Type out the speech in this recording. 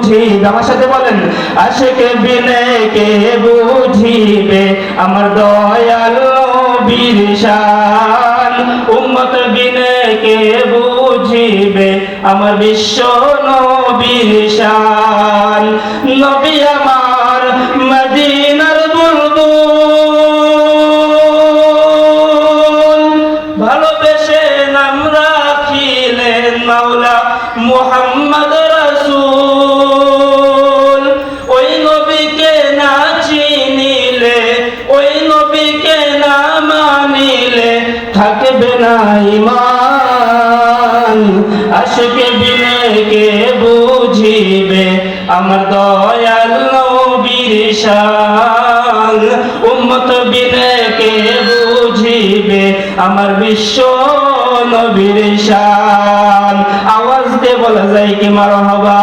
বুঝিবে, আমার সাথে বলেন, আশিক বিনে কে বুঝিবে আমার দয়াল নবীর শান, উম্মত বিনে কে বুঝিবে আমার বিশ্ব নবীর শান। নবী আমার মদিনার বুলবুল, ভালোবেসে নাম রাখিলেন মাওলা মুহাম্মদ রাসূল। ওই নবীকে না চিনিলে, ওই নবীকে না মানিলে থাকবে না ঈমান। আশিক বিনে কে বুঝিবে আমার দয়াল নবীর শান, উম্মত বিনে কে বুঝিবে আমার বিশ্ব নবীর শান। আওয়াজ দিয়ে বলা যায় কি মারহাবা।